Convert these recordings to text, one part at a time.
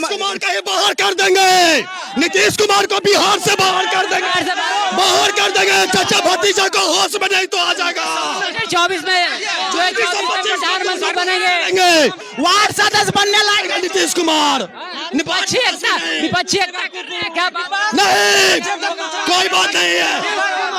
कुमार का ही बाहर कर देंगे, नीतीश कुमार को बिहार से बाहर कर देंगे, चाचा भतीजा को होश में नहीं तो आ जाएगा। 24 में जो है प्रधानमंत्री बनेंगे, वार्ड सदस्य बनने लायक नीतीश कुमार। विपक्षी एकता क्या नहीं, कोई बात नहीं है,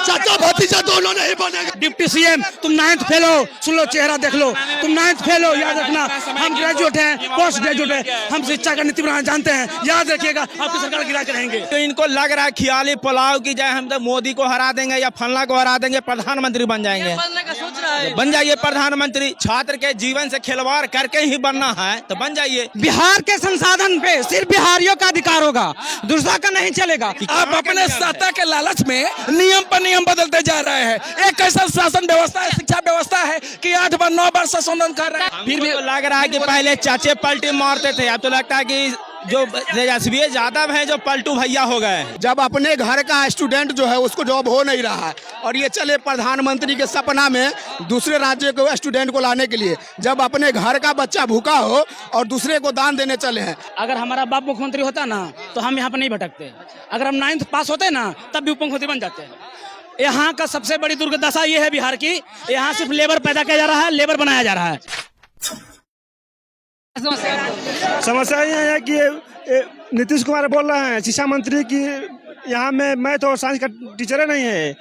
चाचा भतीजा दोनों नहीं बनेगा। डिप्टी सीएम तुम 9th फेल हो, सुन लो चेहरा देख लो, तुम 9th फेल हो, याद रखना। हम ग्रेजुएट हैं, पोस्ट ग्रेजुएट हैं, हम शिक्षा का नीति बनाना जानते हैं, याद रखिएगा। आपकी सरकार गिरा के रहेंगे। तो इनको लग रहा है खियाली पुलाव की जाए, हम तो मोदी को हरा देंगे या फलना को हरा देंगे, प्रधानमंत्री बन जाएंगे। सोच रहा है बन जाइए प्रधानमंत्री, छात्र के जीवन से खिलवाड़ करके ही बनना है तो बन जाइए। बिहार के संसाधन पे सिर्फ बिहारियों का अधिकार होगा, दूसरा का नहीं चलेगा। आप अपने सत्ता के लालच में नियम पर नियम बदलते जा रहे हैं। एक ऐसा शासन व्यवस्था है, शिक्षा व्यवस्था है कि 8 बार 9 बार संशोधन कर रहे हैं। फिर भी तो लग रहा है कि पहले चाचे पलटी मारते थे, अब तो लगता है कि जो तेजस्वी यादव है जो पलटू भैया हो गए। जब अपने घर का स्टूडेंट जो है उसको जॉब हो नहीं रहा है और ये चले प्रधानमंत्री के सपना में दूसरे राज्य के स्टूडेंट को लाने के लिए, जब अपने घर का बच्चा भूखा हो और दूसरे को दान देने चले हैं। अगर हमारा बाप मुख्यमंत्री होता ना तो हम यहाँ पर नहीं भटकते। अगर हम 9th पास होते ना तब भी उप मुख्यमंत्री बन जाते हैं। यहाँ का सबसे बड़ी दुर्दशा ये है बिहार की, यहाँ सिर्फ लेबर पैदा किया जा रहा है, लेबर बनाया जा रहा है। समस्या ये है कि नीतीश कुमार बोल रहे हैं शिक्षा मंत्री की यहाँ में मैथ और साइंस का टीचर नहीं है,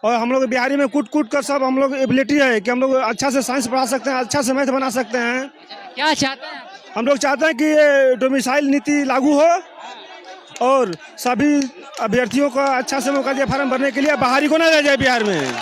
और हम लोग बिहारी में कूट कर सब हम लोग एबिलिटी है कि हम लोग अच्छा से साइंस पढ़ा सकते हैं, अच्छा से मैथ बना सकते हैं। क्या चाहते हैं? हम लोग चाहते हैं कि ये डोमिसाइल नीति लागू हो और सभी अभ्यर्थियों को अच्छा से मौका दिया फार्म भरने के लिए, बाहरी को ना रह जाए बिहार में।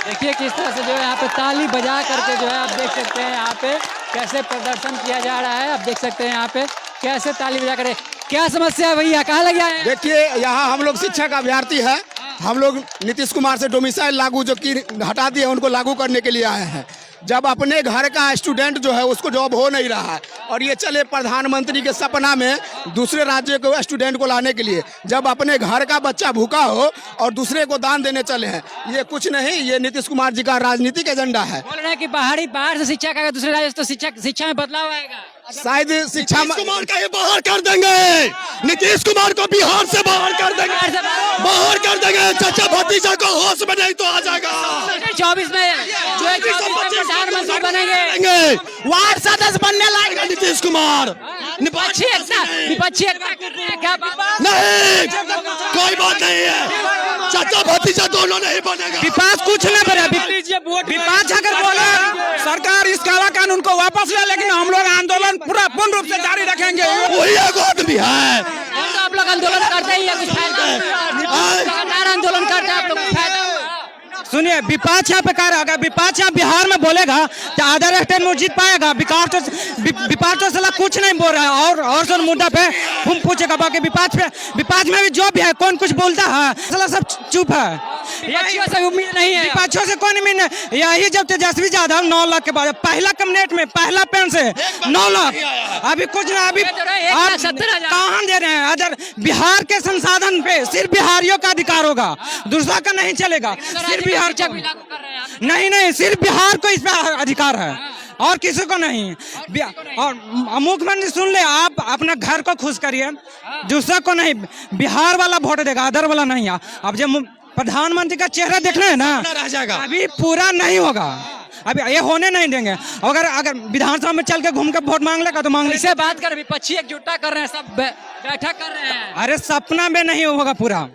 देखिए किस तरह से जो है यहाँ पे ताली बजा करके जो है आप देख सकते हैं यहाँ पे कैसे प्रदर्शन किया जा रहा है। आप देख सकते हैं यहाँ पे कैसे ताली बजा कर। क्या समस्या है भैया, कहाँ लग जाए? देखिए यहाँ हम लोग शिक्षा का अभ्यर्थी है, हम लोग नीतीश कुमार से डोमिसाइल लागू जो कि हटा दिए उनको लागू करने के लिए आए हैं। जब अपने घर का स्टूडेंट जो है उसको जॉब हो नहीं रहा है और ये चले प्रधानमंत्री के सपना में दूसरे राज्य के स्टूडेंट को लाने के लिए, जब अपने घर का बच्चा भूखा हो और दूसरे को दान देने चले हैं, ये कुछ नहीं, ये नीतीश कुमार जी का राजनीतिक एजेंडा है। बोल रहे हैं कि बाहर से शिक्षा का दूसरे राज्य से तो शिक्षा में बदलाव आएगा। शायद शिक्षा कुमार का ही बाहर कर देंगे, नीतीश कुमार को बिहार से बाहर कर देंगे, चाचा भतीजा को होश में नहीं तो आ जाएगा। 24 में जो है प्रधानमंत्री बनेंगे, वार्ड सदस्य बनने लायक नीतीश कुमार। विपक्षी एकता क्या नहीं, कोई बात नहीं है, चाचा भतीजा दोनों नहीं बनेगा। विपक्ष कुछ नहीं बने। विपक्ष अगर बोले सरकार इस काला कानून को वापस ले, लेकिन हम लोग आंदोलन पूर्ण रूप से जारी रखेंगे। वही एक आदमी है, तो आप लोग आंदोलन करते ही है, कुछ फायदा लगातार आंदोलन करते हैं आप लोग, फायदा। सुनिए, विपक्ष यहाँ पे कह रहा होगा, विपक्ष यहाँ बिहार में बोलेगा तो अदर स्टेट में जीत पाएगा। विपक्ष तो साला कुछ नहीं बोल रहा है और सब मुद्दा पे हम पूछेगा। बाकी विपक्ष में भी जो भी है कौन कुछ बोलता है, साला सब चुप है। विपक्षियों से उम्मीद नहीं है, विपक्षों से कोई उम्मीद नहीं। यही जब तेजस्वी यादव 9 लाख के बाद पहला कैबिनेट में पहला पेन से 9 लाख, अभी कुछ नहीं, अभी आप 1,70,000 कहाँ दे रहे हैं? अगर बिहार के संसाधन पे सिर्फ बिहारियों का अधिकार होगा, दूसरा का नहीं चलेगा। सिर्फ बिहार शिक्षा भी लागू कर रहे हैं। नहीं, सिर्फ बिहार को इस पे अधिकार है और किसी को नहीं। और मुख्यमंत्री सुन ले, आप अपना घर को खुश करिए, दूसरा को नहीं। बिहार वाला वोट देगा, अदर वाला नहीं। अब जब प्रधानमंत्री का चेहरा देखना है ना, रह जाएगा, अभी पूरा नहीं होगा, अभी ये होने नहीं देंगे। अगर विधानसभा में चल के घूम के वोट मांग लेगा तो मांग ले। इसे बात कर, विपक्षी एकजुटता कर रहे हैं, सब बैठक कर रहे हैं। अरे सपना में नहीं होगा पूरा।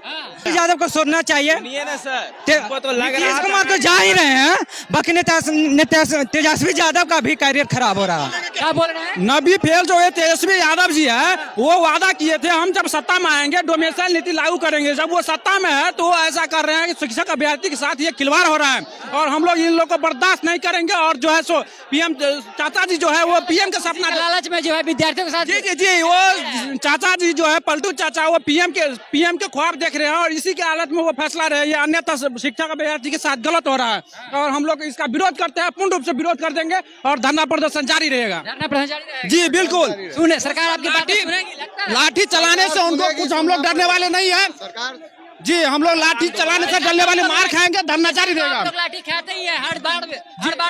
यादव को सोचना चाहिए। नीतीश कुमार तो जा ही रहे हैं, बाकी तेजस्वी यादव का भी कैरियर खराब हो रहा है। क्या बोल रहे हैं? नबी फेल जो है तेजस्वी यादव जी है, वो वादा किए थे हम जब सत्ता में आएंगे डोमिसाइल नीति लागू करेंगे। जब वो सत्ता में है तो वो ऐसा कर रहे हैं कि शिक्षक अभ्यर्थी के साथ ये खिलवाड़ हो रहा है और हम लोग इन लोग को बर्दाश्त नहीं करेंगे। और जो है सो पीएम चाचा जी जो है वो पीएम के सपना लालच में जो है विद्यार्थियों के साथ जी वो चाचा जी जो है पलटू चाचा, वो पीएम के ख्वाब देख रहे हैं और इसी के हालत में वो फैसला रहे। ये अन्यथा शिक्षा का अभ्यर्थी के साथ गलत हो रहा है और हम लोग इसका विरोध करते हैं, पूर्ण रूप से विरोध कर देंगे और धरना प्रदर्शन जारी रहेगा। जी बिल्कुल। सुने सरकार आपकी बात सुनेगी? लाठी चलाने से उनको कुछ हम लोग डरने वाले नहीं है। जी हम लोग लाठी चलाने से डरने वाले मार खाएंगे, धरना जारी रहेगा। आप लोग लाठी खाते ही है, हर बार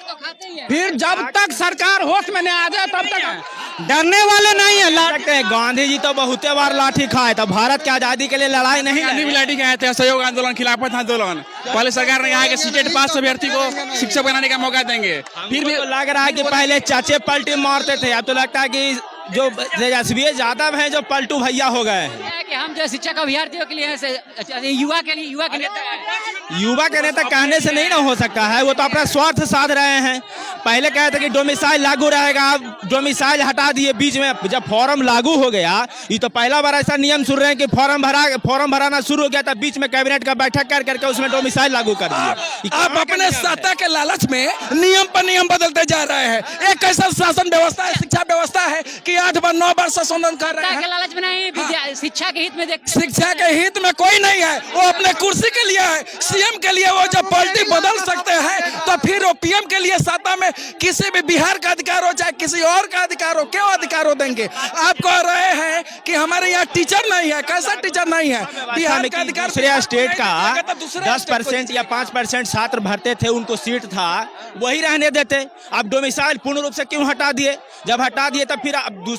तो खाते ही है। फिर जब तक सरकार होश में नहीं आ जाए तब तक डरने वाले नहीं है। लगते हैं गांधी जी तो बहुते बार लाठी खाए, तो भारत की आजादी के लिए लड़ाई नहीं गांधी भी लाठी खाए थे, सहयोग आंदोलन, खिलाफत आंदोलन। पहले सरकार ने यहाँ के सीटेट पास अभ्यर्थी को शिक्षक बनाने का मौका देंगे। फिर भी तो लग रहा है कि पहले चाचे पलटी मारते थे, अब तो लगता है कि जो तेजस्वी यादव हैं जो पलटू भैया हो गए हैं। कि हम जो शिक्षक अभ्यर्थियों के लिए युवा के नेता हैं। युवा के नेता कहने से नहीं ना हो सकता है, वो तो अपना स्वार्थ साध रहे हैं। पहले कहे थे कि डोमिसाइल लागू रहेगा, अब डोमिसाइल हटा दिए बीच में। जब फॉर्म लागू हो गया, ये तो पहला बार ऐसा नियम सुन रहे हैं कि फॉर्म भराना शुरू हो गया था, बीच में कैबिनेट का बैठक कर करके उसमें डोमिसाइल लागू कर दिया। आप अपने सत्ता के लालच में नियम पर नियम बदलते जा रहे हैं। एक ऐसा शासन व्यवस्था है, शिक्षा व्यवस्था है कि 8 बार 9 बार संशोधन कर रहे हैं। लालच में नहीं, शिक्षा के हित में देखते। शिक्षा के हित में कोई नहीं है, वो अपने कुर्सी के लिए है, सीएम के लिए। वो जब पार्टी बदल सकते हैं तो फिर वो पीएम के लिए सत्ता में किसी भी बिहार का अधिकार हो चाहे किसी और का अधिकार हो, क्यों अधिकार हो देंगे? आप कह रहे हैं कि हमारे यहाँ टीचर नहीं है। कैसा टीचर नहीं है? बिहार का अधिकार दूसरे स्टेट का 10% या 5% छात्र भरते थे, उनको सीट था, वही रहने देते। अब डोमिसाइल पूर्ण रूप से क्यों हटा दिए? जब हटा दिए तब फिर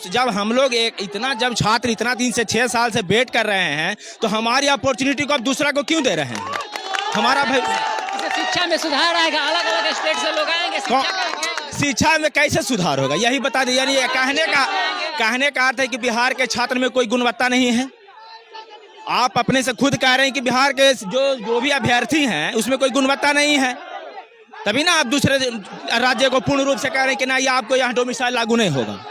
जब हम लोग जब छात्र इतना दिन से 6 साल से वेट कर रहे हैं, तो हमारी अपॉर्चुनिटी को अब दूसरा को क्यों दे रहे हैं? हमारा भाई शिक्षा में सुधार आएगा, अलग अलग स्टेट से लोग आएंगे, शिक्षा में कैसे सुधार होगा? यही बता दीजिए। यानी कहने का अर्थ है कि बिहार के छात्र में कोई गुणवत्ता नहीं है। आप अपने से खुद कह रहे हैं कि बिहार के जो भी अभ्यर्थी हैं उसमें कोई गुणवत्ता नहीं है, तभी ना आप दूसरे राज्य को पूर्ण रूप से कह रहे हैं कि नहीं आपको यहाँ डोमिसाइल लागू नहीं होगा।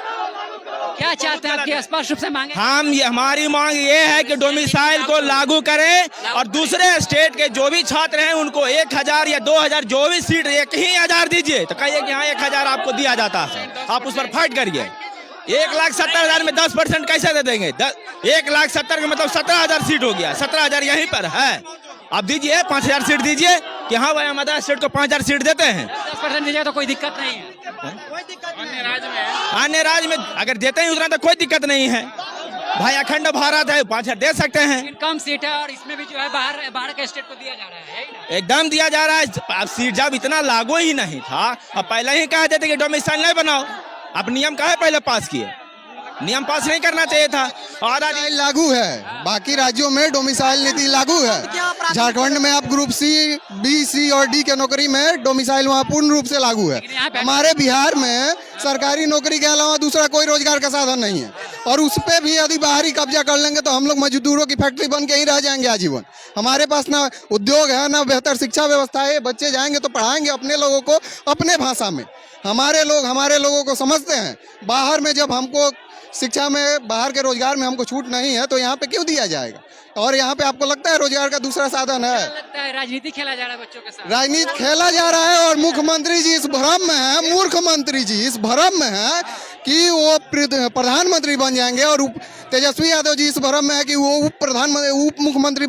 क्या चाहते हैं आपकी स्पष्ट रूप से मांगे? हमारी मांग ये है कि डोमिसाइल को लागू करें और दूसरे स्टेट के जो भी छात्र हैं उनको 1000 या 2000 जो भी सीट 1000 दीजिए, तो कहिए कि हाँ 1000 आपको दिया जाता है, आप उस पर फाइट करिए। 1,70,000 में 10% कैसे दे देंगे? 1,70,000 का मतलब 17,000 सीट हो गया। 17,000 यहीं पर है, आप दीजिए 5,000 सीट दीजिए कि हाँ भाई हम अदर स्टेट को 5,000 सीट देते हैं। 10% दीजिए तो कोई दिक्कत नहीं है। अन्य राज्य में अगर देते हैं उतना तो कोई दिक्कत नहीं है भाई, अखंड भारत है, 5,000 दे सकते हैं। कम सीट है और इसमें भी जो है बाहर के स्टेट को दिया जा रहा है, एकदम दिया जा रहा है। अब सीट जब इतना लागू ही नहीं था, अब पहले ही कह देते कि डोमिसाइल नहीं बनाओ। अब नियम काहे पहले पास किए? नियम पास नहीं करना चाहिए था। और लागू है, बाकी राज्यों में डोमिसाइल नीति लागू है। झारखंड में आप ग्रुप सी, बी, सी और डी के नौकरी में डोमिसाइल वहाँ पूर्ण रूप से लागू है। हमारे बिहार में सरकारी नौकरी के अलावा दूसरा कोई रोजगार का साधन नहीं है, और उस पर भी यदि बाहरी कब्जा कर लेंगे तो हम लोग मजदूरों की फैक्ट्री बन के ही रह जाएंगे आजीवन। हमारे पास ना उद्योग है, ना बेहतर शिक्षा व्यवस्था है। बच्चे जाएंगे तो पढ़ाएंगे अपने लोगों को अपने भाषा में। हमारे लोगों को समझते हैं। बाहर में जब हमको शिक्षा में, बाहर के रोजगार में हमको छूट नहीं है तो यहाँ पे क्यों दिया जाएगा? और यहाँ पे आपको लगता है रोजगार का दूसरा साधन है? लगता है राजनीति खेला जा रहा है बच्चों के साथ। राजनीति खेला जा रहा है और मुख्यमंत्री जी इस भ्रम में है, मूर्ख मंत्री जी इस भ्रम में है कि वो प्रधानमंत्री बन जाएंगे, और तेजस्वी यादव जी इस भ्रम में है कि वो उप मुख्यमंत्री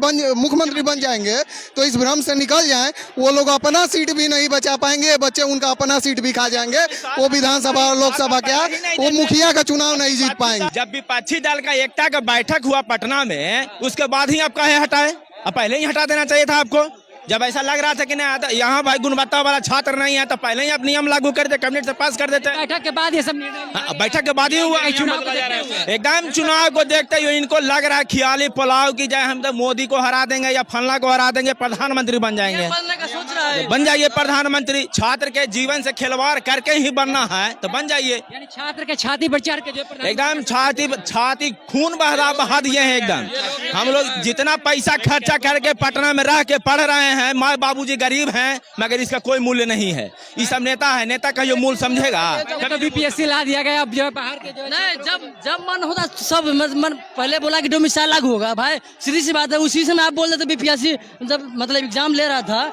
बन जाएंगे। तो इस भ्रम से निकल जाएं। वो लोग अपना सीट भी नहीं बचा पाएंगे, बच्चे उनका अपना सीट भी खा जाएंगे। वो विधानसभा और लोकसभा क्या, वो मुखिया का चुनाव नहीं जीत पाएंगे। जब विपक्षी दल का एकता का बैठक हुआ पटना में, उसके बाद ही आप काहे हटाए? अब पहले ही हटा देना चाहिए था आपको। जब ऐसा लग रहा था कि नहीं यहाँ भाई गुणवत्ता वाला छात्र नहीं है, तो पहले ही आप नियम लागू कर दे, कैबिनेट से पास कर देते। बैठक के बाद ये सब निर्णय, बैठक के बाद ही हुआ। एकदम चुनाव को देखते हुए इनको लग रहा है खियाली पुलाव की जाए, हम तो मोदी को हरा देंगे या फलना को हरा देंगे, प्रधानमंत्री बन जाएंगे। बन जाइए प्रधानमंत्री। छात्र के जीवन से खिलवाड़ करके ही बनना है तो बन जाइए। यानी छात्र के छाती पर चढ़ के जो एकदम छाती खून बहा दिए हैं एकदम। हम लोग जितना पैसा खर्चा करके पटना में रह के पढ़ रहे हैं, माँ बाबूजी गरीब हैं, मगर इसका कोई मूल्य नहीं है। ये सब नेता है, नेता का जो मूल्य समझेगा। जब बीपीएससी ला दिया गया, अब जो बाहर के जो नहीं, जब मन होता सब मन पहले बोला कि डोमिसाइल लागू होगा। भाई सीधी सी बात है, उसी समय आप बोल रहे थे बीपीएससी जब मतलब एग्जाम ले रहा था,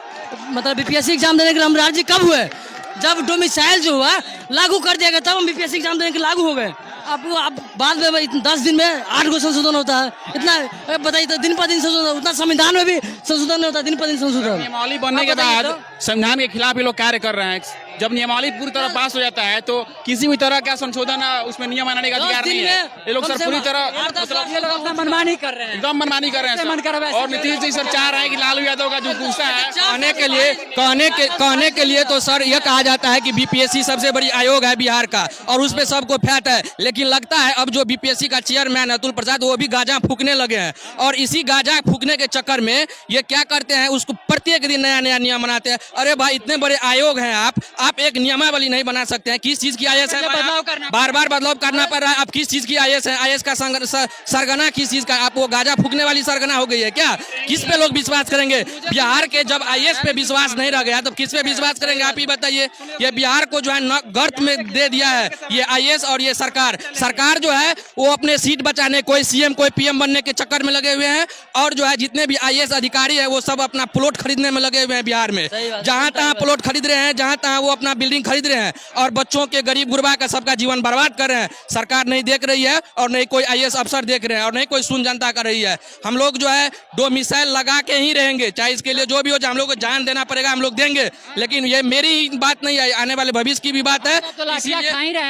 मतलब बीपीएससी एग्जाम देने के लिए हम राज्य कब हुए? जब डोमिसाइल जो हुआ लागू कर दिया गया, तब हम बीपीएससी एग्जाम देने के लागू हो गए। अब बाद में 10 दिन में 8 गो संशोधन होता है, इतना बताइए तो दिन पर दिन संशोधन, उतना संविधान में भी संशोधन नहीं होता, दिन पर दिन संशोधन। नियमावली बनने के बाद संविधान के खिलाफ ये लोग कार्य कर रहे हैं। जब नियमावली पूरी तरह पास हो जाता है तो किसी भी तरह का संशोधन उसमें नियम बनाने का अधिकार नहीं है। ये लोग सर पूरी तरह ये लोग अपना मनमानी कर रहे हैं, एकदम मनमानी कर रहे हैं सर। और नीतीश जी सर चाह रहे हैं कि लालू यादव का जो गुस्सा है कहने के लिए तो सर यह कहा जाता है कि बीपीएससी सबसे बड़ी आयोग है बिहार का और उस पे सबको फैट है, लेकिन लगता है अब जो बीपीएससी का चेयरमैन अतुल प्रसाद वो भी गांजा फूकने लगे हैं और इसी गांजा फूकने के चक्कर में ये क्या करते हैं, उसको प्रत्येक दिन नया नया नियम बनाते हैं। अरे भाई इतने बड़े आयोग हैं आप एक नियमावली नहीं बना सकते हैं? किस चीज की आईएएस है? बार बार बदलाव करना पड़ रहा है। आप किस चीज की आईएएस है? आईएएस का सरगना किस चीज का? आप वो गांजा फूकने वाली सरगना हो गई है क्या? किस पे लोग विश्वास करेंगे? बिहार के जब आईएएस पे विश्वास नहीं रह गया तो किस पे विश्वास करेंगे? आप ही बताइए। ये बिहार को जो है गर्त में दे दिया है ये आईएएस और ये सरकार जो है वो अपने सीट बचाने, कोई सीएम कोई पीएम बनने के चक्कर में लगे हुए हैं और जो है जितने भी आईएएस अधिकारी है वो सब अपना प्लॉट खरीदने में लगे हुए हैं बिहार में। जहां तहां प्लॉट खरीद रहे हैं, जहां तहां वो अपना बिल्डिंग खरीद रहे हैं और बच्चों के गरीब गुरबा का सबका जीवन बर्बाद कर रहे हैं। सरकार नहीं देख रही है और नहीं कोई आईएएस अफसर देख रहे हैं और नहीं कोई सुन जनता कर रही है। हम लोग जो है डोमिसाइल लगा के ही रहेंगे, चाहे इसके लिए जो भी हो, हम लोग को जान देना पड़ेगा, हम लोग देंगे। लेकिन ये मेरी बात नहीं है, आने वाले भविष्य की भी बात है।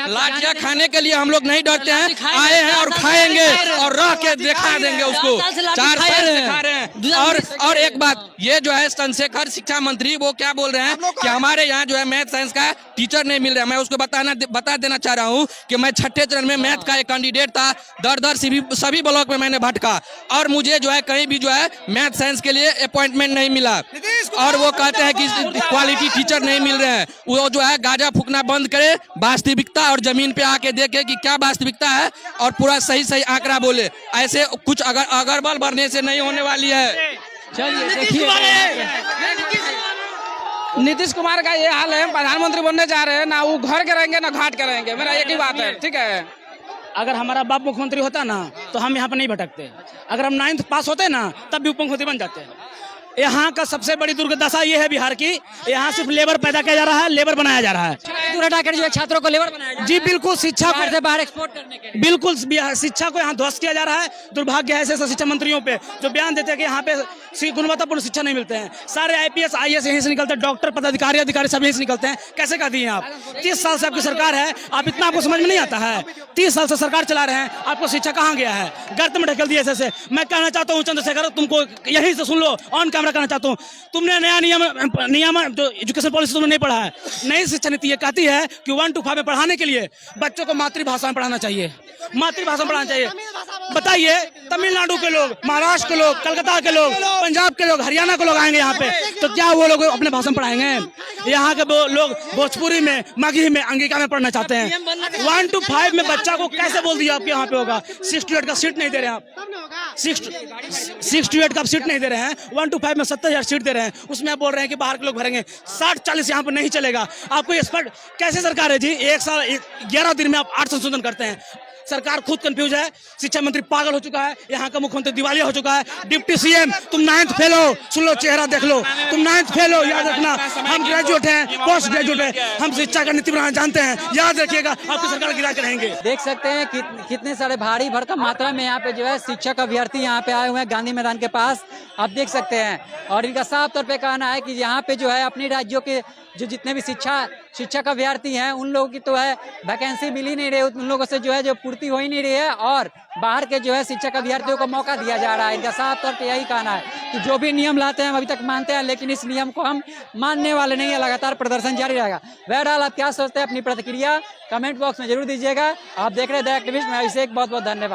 लाठियां खाने के लिए हम लोग नहीं डरते हैं, आए हैं और खाएंगे और रह के दिखा देंगे उसको। 4 साल दिखा रहे हैं। और एक बात, ये जो है चंद्रशेखर शिक्षा मंत्री वो क्या बोल रहे हैं कि हमारे यहाँ जो है मैथ साइंस का टीचर नहीं मिल रहा है। मैं उसको बता देना चाह रहा हूँ कि मैं 6ठे चरण में मैथ का एक कैंडिडेट था, दर सभी ब्लॉक में मैंने भटका और मुझे जो है कहीं भी जो है मैथ साइंस के लिए अपॉइंटमेंट नहीं मिला। और वो कहते हैं कि क्वालिटी टीचर नहीं मिल रहे हैं। वो जो है गांजा फूकना बंद करे, वास्तविकता और जमीन पे आके देखे कि क्या वास्तविकता है और पूरा सही आंकड़ा बोले। ऐसे कुछ अगरबल भरने से नहीं होने वाली है। चलिए देखिए, नीतीश कुमार का ये हाल है, प्रधानमंत्री बनने जा रहे हैं ना, वो घर के रहेंगे ना घाट के रहेंगे। मेरा एक ही बात है, ठीक है। अगर हमारा बाप मुख्यमंत्री होता ना तो हम यहाँ पे नहीं भटकते। अगर हम 9th पास होते ना तब भी उप मुख्यमंत्री बन जाते हैं। यहाँ का सबसे बड़ी दुर्दशा ये है बिहार की, यहाँ सिर्फ लेबर पैदा किया जा रहा है, लेबर बनाया जा रहा है। हटाकर जो छात्रों को लेबर बनाया जी बिल्कुल, शिक्षा से बाहर एक्सपोर्ट करने के लिए बिल्कुल शिक्षा को यहाँ ध्वस्त किया जा रहा है। दुर्भाग्य है ऐसे शिक्षा मंत्रियों पे जो बयान देते हैं कि यहाँ पे गुणवत्तापूर्ण शिक्षा नहीं मिलते हैं। सारे आईपीएस आईएएस यहीं से निकलते हैं, डॉक्टर पदाधिकारी अधिकारी सब यहीं से निकलते हैं। कैसे कर दिए आप? 30 साल से आपकी सरकार है, आप इतना आपको समझ में नहीं आता है? 30 साल से सरकार चला रहे हैं, आपको शिक्षा कहाँ गया है? गर्त में ढकेल दिए ऐसे। मैं कहना चाहता हूँ चंद्रशेखर, तुमको यहीं से सुन लो, ऑन कैमरा कहना चाहता हूँ, तुमने नया नियम जो एजुकेशन पॉलिसी तुमने नहीं पढ़ा है। नई शिक्षा नीति ये कहती है कि 1 to 5 में पढ़ाने के लिए बच्चों को मातृभाषा में पढ़ाना चाहिए, मातृभाषा में पढ़ाना चाहिए। बताइए, तमिलनाडु के लोग, महाराष्ट्र के लोग, कलकत्ता के लोग, पंजाब के लोग, हरियाणा के लोग आएंगे यहाँ पे तो क्या वो लोग अपने भाषा में पढ़ाएंगे? यहाँ के लोग भोजपुरी में, मगही में, अंगिका में पढ़ना चाहते हैं। 1 to 5 में बच्चा को कैसे बोल दिया आपके यहाँ पे होगा? 6 to 8 का सीट नहीं दे रहे हैं आप, 6 to 8 का सीट नहीं दे रहे हैं। 1 to 5 में 70,000 सीट दे रहे हैं, उसमें आप बोल रहे हैं कि बाहर के लोग भरेंगे। 60-40 यहाँ पर नहीं चलेगा। आपको ये स्पष्ट कैसे सरकार है जी? 1 साल 11 दिन में आप 8 संशोधन करते हैं। सरकार खुद कंफ्यूज है, शिक्षा मंत्री पागल हो चुका है, यहाँ का मुख्यमंत्री दिवालिया हो चुका है। डिप्टी सीएम, तुम 9th फेल हो, सुन लो, चेहरा देख लो, तुम 9th फेल हो, याद रखना। हम ग्रेजुएट हैं, पोस्ट ग्रेजुएट हैं, हम शिक्षा का नीति बनाना जानते हैं, याद रखिएगा। आपकी सरकार गिरा के रहेंगे। देख सकते हैं कितने सारे भारी भरकम मात्रा में यहाँ पे जो है शिक्षक अभ्यर्थी यहाँ पे आए हुए हैं गांधी मैदान के पास, आप देख सकते हैं। और इनका साफ तौर पे कहना है कि यहाँ पे जो है अपने राज्यों के जो जितने भी शिक्षक अभ्यर्थी हैं उन लोगों की तो है वैकेंसी मिल ही नहीं रही, उन लोगों से जो है जो पूर्ति हो ही नहीं रही है और बाहर के जो है शिक्षक अभ्यर्थियों को मौका दिया जा रहा है। इनका साफ तौर पे यही कहना है कि जो भी नियम लाते हैं हम अभी तक मानते हैं, लेकिन इस नियम को हम मानने वाले नहीं है, लगातार प्रदर्शन जारी रहेगा। बहरहाल आप क्या सोचते हैं, अपनी प्रतिक्रिया कमेंट बॉक्स में जरूर दीजिएगा। आप देख रहे हैं द एक्टिविस्ट, मैं अभिषेक, बहुत बहुत धन्यवाद।